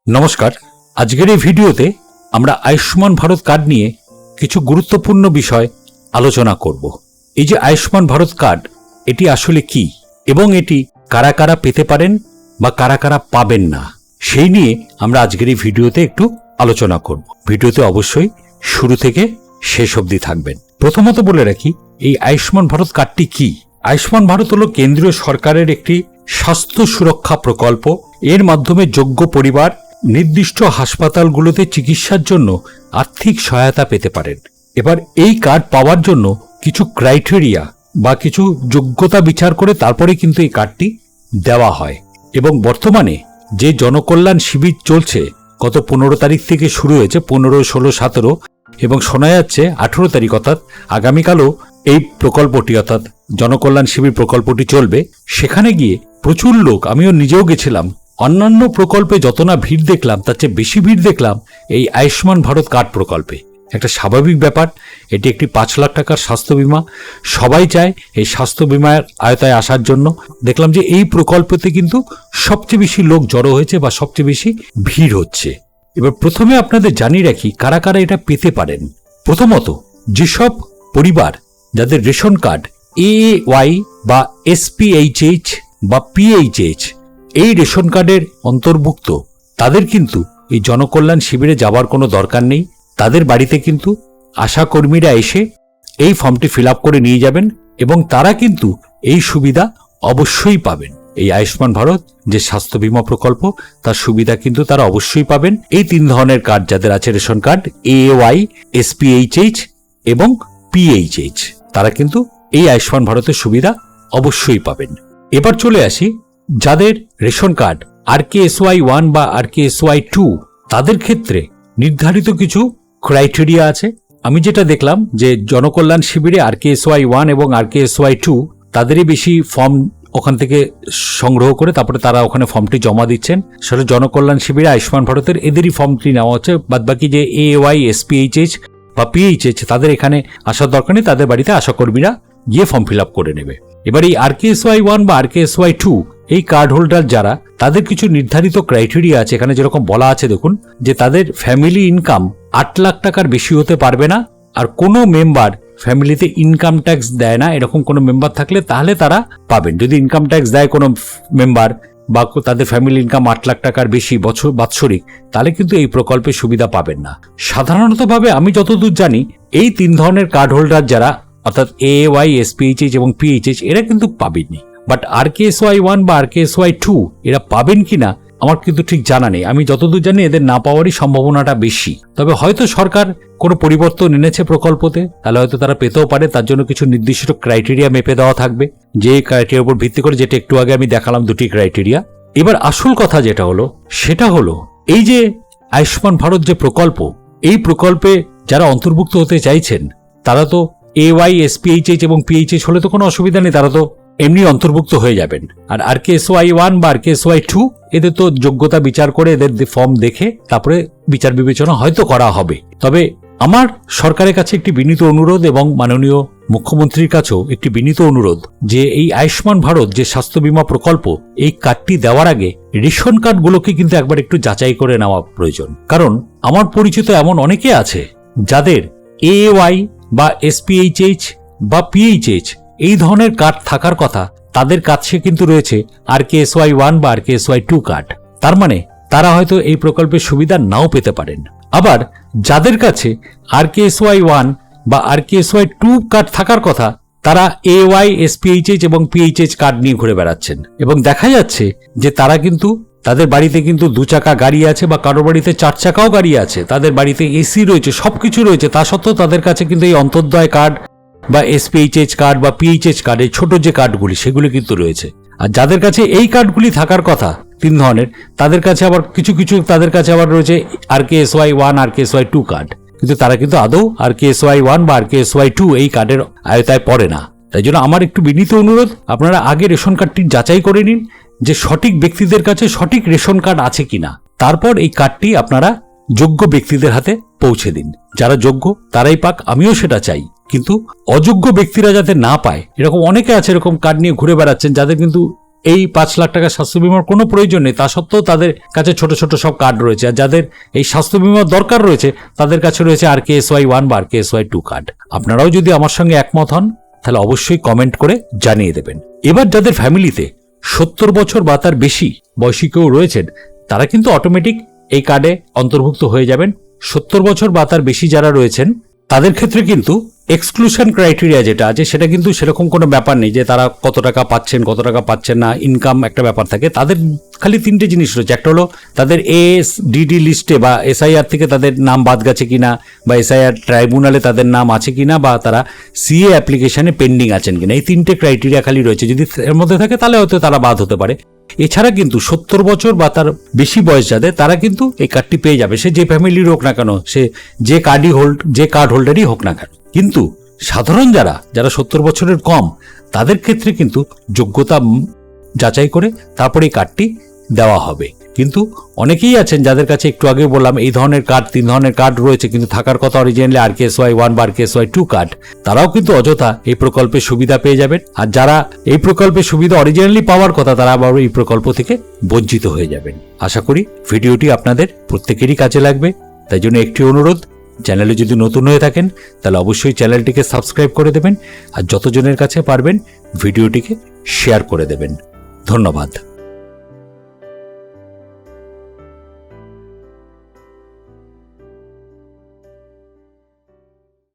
নমস্কার। আজকের এই ভিডিওতে আমরা আয়ুষ্মান ভারত কার্ড নিয়ে কিছু গুরুত্বপূর্ণ বিষয় আলোচনা করব। এই যে আয়ুষ্মান ভারত কার্ড, এটি আসলে কি এবং এটি কারা কারা পেতে পারেন বা কারা কারা পাবেন না, সেই নিয়ে আমরা আজকের এই ভিডিওতে একটু আলোচনা করব। ভিডিওতে অবশ্যই শুরু থেকে শেষ অবধি থাকবেন। প্রথমত বলে রাখি, এই আয়ুষ্মান ভারত কার্ডটি কি। আয়ুষ্মান ভারত হল কেন্দ্রীয় সরকারের একটি স্বাস্থ্য সুরক্ষা প্রকল্প। এর মাধ্যমে যোগ্য পরিবার নির্দিষ্ট হাসপাতালগুলোতে চিকিৎসার জন্য আর্থিক সহায়তা পেতে পারেন। এবার এই কার্ড পাওয়ার জন্য কিছু ক্রাইটেরিয়া বা কিছু যোগ্যতা বিচার করে তারপরে কিন্তু এই কার্ডটি দেওয়া হয়। এবং বর্তমানে যে জনকল্যাণ শিবির চলছে, গত 15 তারিখ থেকে শুরু হয়েছে, 15, 16, 17 এবং শোনা যাচ্ছে 18 তারিখ অর্থাৎ আগামীকালও এই প্রকল্পটি অর্থাৎ জনকল্যাণ শিবির প্রকল্পটি চলবে। সেখানে গিয়ে প্রচুর লোক, আমিও নিজেও গেছিলাম, অন্যান্য প্রকল্পে যত না ভিড় দেখলাম তার চেয়ে বেশি ভিড় দেখলাম এই আয়ুষ্মান ভারত কার্ড প্রকল্পে। একটা স্বাভাবিক ব্যাপার, এটি একটি 5 লাখ টাকার স্বাস্থ্য বীমা। সবাই চায় এই স্বাস্থ্য বীমার আয়তায় আসার জন্য। দেখলাম যে এই প্রকল্পতে কিন্তু সবচেয়ে বেশি লোক জড়ো হয়েছে বা সবচেয়ে বেশি ভিড় হচ্ছে। এবার প্রথমে আপনাদের জানিয়ে রাখি কারা কারা এটা পেতে পারেন। প্রথমত, যেসব পরিবার যাদের রেশন কার্ড AAY বা SPHH বা PHH এই রেশন কার্ডের অন্তর্ভুক্ত, তাদের কিন্তু এই জনকল্যাণ শিবিরে যাওয়ার কোনো দরকার নেই। তাদের বাড়িতে কিন্তু আশা কর্মীরা এসে এই ফর্মটি ফিল আপ করে নিয়ে যাবেন এবং তারা কিন্তু এই সুবিধা অবশ্যই পাবেন। এই আয়ুষ্মান ভারত যে স্বাস্থ্য বীমা প্রকল্প, তার সুবিধা কিন্তু তারা অবশ্যই পাবেন। এই 3 ধরনের কার্ড যাদের আছে, রেশন কার্ড AAY, SPHH এবং PHH, তারা কিন্তু এই আয়ুষ্মান ভারতের সুবিধা অবশ্যই পাবেন। এবার চলে আসি যাদের রেশন কার্ড RKSY 1 বা RKSY 2, তাদের ক্ষেত্রে নির্ধারিত কিছু ক্রাইটেরিয়া আছে। আমি যেটা দেখলাম যে জনকল্যাণ শিবিরে RKSY 1 এবং RKSY 2 তাদেরই বেশি ফর্ম ওখান থেকে সংগ্রহ করে তারপরে তারা ওখানে ফর্মটি জমা দিচ্ছেন। সেটা জনকল্যাণ শিবিরে আয়ুষ্মান ভারতের এদেরই ফর্মটি নেওয়া হচ্ছে। বাদবাকি যে AAY, SPHH বা PHH তাদের এখানে আসার দরকার নেই, তাদের বাড়িতে আশাকর্মীরা গিয়ে ফর্ম ফিল আপ করে নেবে। এবার এই RKSY 1 বা RKSY 2 এই কার্ড হোল্ডার যারা, তাদের কিছু নির্ধারিত ক্রাইটেরিয়া আছে। এখানে যেরকম বলা আছে দেখুন, যে তাদের ফ্যামিলি ইনকাম 8 লাখ টাকার বেশি হতে পারবে না, আর কোনো মেম্বার ফ্যামিলিতে ইনকাম ট্যাক্স দেয় না, এরকম কোনো মেম্বার থাকলে তাহলে তারা পাবেন। যদি ইনকাম ট্যাক্স দেয় কোনো মেম্বার বা তাদের ফ্যামিলি ইনকাম 8 লাখ টাকার বেশি বাৎসরিক, তাহলে কিন্তু এই প্রকল্পের সুবিধা পাবেন না। সাধারণতভাবে আমি যতদূর জানি এই 3 ধরনের কার্ড হোল্ডার যারা অর্থাৎ AAY, SPHH এবং PHH এরা কিন্তু পাবেননি। বাট RKSY 1 বা RKSY 2 এরা পাবেন কিনা আমার কিন্তু ঠিক জানা নেই। আমি যতদূর জানি এদের না পাওয়ারই সম্ভাবনাটা বেশি। তবে হয়তো সরকার কোনো পরিবর্তন এনেছে প্রকল্পতে, তাহলে হয়তো তারা পেতেও পারে। তার জন্য কিছু নির্দিষ্ট ক্রাইটেরিয়া মেপে দেওয়া থাকবে, যে ক্রাইটেরিয়ার উপর ভিত্তি করে, যেটা একটু আগে আমি দেখালাম 2টি ক্রাইটেরিয়া। এবার আসল কথা যেটা হলো সেটা হলো এই যে আয়ুষ্মান ভারত যে প্রকল্প, এই প্রকল্পে যারা অন্তর্ভুক্ত হতে চাইছেন তারা তো AAY, SPHH এবং PHH হলে তো কোনো অসুবিধা নেই, তারা তো এমনি অন্তর্ভুক্ত হয়ে যাবেন। আর RKSY 1 বা RKSY 2 এদের তো যোগ্যতা বিচার করে এদের ফর্ম দেখে তারপরে বিচার বিবেচনা হয়তো করা হবে। তবে আমার সরকারের কাছে একটি বিনীত অনুরোধ এবং মাননীয় মুখ্যমন্ত্রীর কাছেও একটি বিনীত অনুরোধ, যে এই আয়ুষ্মান ভারত যে স্বাস্থ্য বীমা প্রকল্প, এই কার্ডটি দেওয়ার আগে রেশন কার্ডগুলোকে কিন্তু একবার একটু যাচাই করে নেওয়া প্রয়োজন। কারণ আমার পরিচিত এমন অনেকে আছে যাদের AAY বা SPHH বা PHH এই ধরনের কার্ড থাকার কথা, তাদের কাছে কিন্তু রয়েছে RKSY 1 বা RKSY 2 কার্ড। তার মানে তারা হয়তো এই প্রকল্পের সুবিধা নাও পেতে পারেন। আবার যাদের কাছে RKSY 1 বা RKSY 2 কার্ড থাকার কথা, তারা AAY, SPHH এবং PHH কার্ড নিয়ে ঘুরে বেড়াচ্ছেন এবং দেখা যাচ্ছে যে তারা কিন্তু তাদের বাড়িতে কিন্তু 2 চাকা গাড়ি আছে বা কারোর বাড়িতে 4 চাকাও গাড়ি আছে, তাদের বাড়িতে AC রয়েছে, সবকিছু রয়েছে, তা সত্ত্বেও তাদের কাছে কিন্তু এই অন্তর্দয় কার্ড বা SPHH কার্ড বা PHH কার্ড, এই ছোট যে কার্ডগুলি সেগুলি কিন্তু রয়েছে। আর যাদের কাছে এই কার্ডগুলি থাকার কথা 3 ধরনের, তাদের কাছে আবার কিছু তাদের কাছে আবার রয়েছে RKSY 1, RKSY 2 কার্ড, কিন্তু তারা কিন্তু আদৌ RKSY 1 বা RKSY 2 এই কার্ডের আয়তায় পড়ে না। তাই জন্য আমার একটু বিনীত অনুরোধ, আপনারা আগে রেশন কার্ডটি যাচাই করে নিন যে সঠিক ব্যক্তিদের কাছে সঠিক রেশন কার্ড আছে কিনা, তারপর এই কার্ডটি আপনারা যোগ্য ব্যক্তিদের হাতে পৌঁছে দিন। যারা যোগ্য তারাই পাক, আমিও সেটা চাই, কিন্তু অযোগ্য ব্যক্তিরা যাতে না পায়, এরকম অনেকে আছে এরকম কার্ড নিয়ে ঘুরে বেড়াচ্ছেন যাদের কিন্তু এই 5 লাখ টাকা স্বাস্থ্য বিমার কোনো প্রয়োজন নেই, তা সত্ত্বেও তাদের কাছে ছোট ছোট সব কার্ড রয়েছে। আর যাদের এই স্বাস্থ্য বিমার দরকার রয়েছে তাদের কাছে রয়েছে RKSY1 বা RKSY2 কার্ড। আপনারাও যদি আমার সঙ্গে একমত হন তাহলে অবশ্যই কমেন্ট করে জানিয়ে দেবেন। এবার যাদের ফ্যামিলিতে 70 বছর বা তার বেশি বয়সী কেউ রয়েছেন তারা কিন্তু অটোমেটিক এই কার্ডে অন্তর্ভুক্ত হয়ে যাবেন। 70 বছর বা তার বেশি যারা রয়েছেন তাদের ক্ষেত্রে কিন্তু এক্সক্লুশন ক্রাইটেরিয়া যেটা আছে সেটা কিন্তু সেরকম কোনো ব্যাপার নেই যে তারা কত টাকা পাচ্ছেন কত টাকা পাচ্ছেন না, ইনকাম একটা ব্যাপার থাকে। তাদের খালি 3টে জিনিস রয়েছে। একটা হলো তাদের ASDD লিস্টে বা SIR থেকে তাদের নাম বাদ গেছে কিনা, বা SIR ট্রাইব্যুনালে তাদের নাম আছে কিনা, বা তারা CA অ্যাপ্লিকেশনে পেন্ডিং আছেন কিনা। এই 3টে ক্রাইটেরিয়া খালি রয়েছে। যদি এর মধ্যে থাকে তাহলে হয়তো তারা বাদ হতে পারে। এছাড়া কিন্তু 70 বছর বা তার বেশি বয়স যাদের তারা কিন্তু এই কার্ডটি পেয়ে যাবে, সে যে ফ্যামিলির হোক না কেন, সে যে কার্ড হোল্ডারই হোক না কেন। কিন্তু সাধারণ যারা 70 বছরের কম তাদের ক্ষেত্রে কিন্তু যোগ্যতা যাচাই করে তারপরে এই কার্ডটি দেওয়া হবে। কিন্তু অনেকেই আছেন যাদের কাছে একটু আগে বললাম এই ধরনের কার্ড 3 ধরনের কার্ড রয়েছে কিন্তু থাকার কথা অরিজিনালি RKSY1 বা RKSY2 কার্ড, তারাও কিন্তু অযথা এই প্রকল্পের সুবিধা পেয়ে যাবেন। আর যারা এই প্রকল্পের সুবিধা অরিজিনালি পাওয়ার কথা তারা আবার এই প্রকল্প থেকে বঞ্চিত হয়ে যাবেন। আশা করি ভিডিওটি আপনাদের প্রত্যেকেরই কাজে লাগবে। তাই জন্য একটি অনুরোধ, চ্যানেলে যদি নতুন হয়ে থাকেন তাহলে অবশ্যই চ্যানেলটিকে সাবস্ক্রাইব করে দেবেন, আর যতজনের কাছে পারবেন ভিডিওটিকে শেয়ার করে দেবেন। ধন্যবাদ।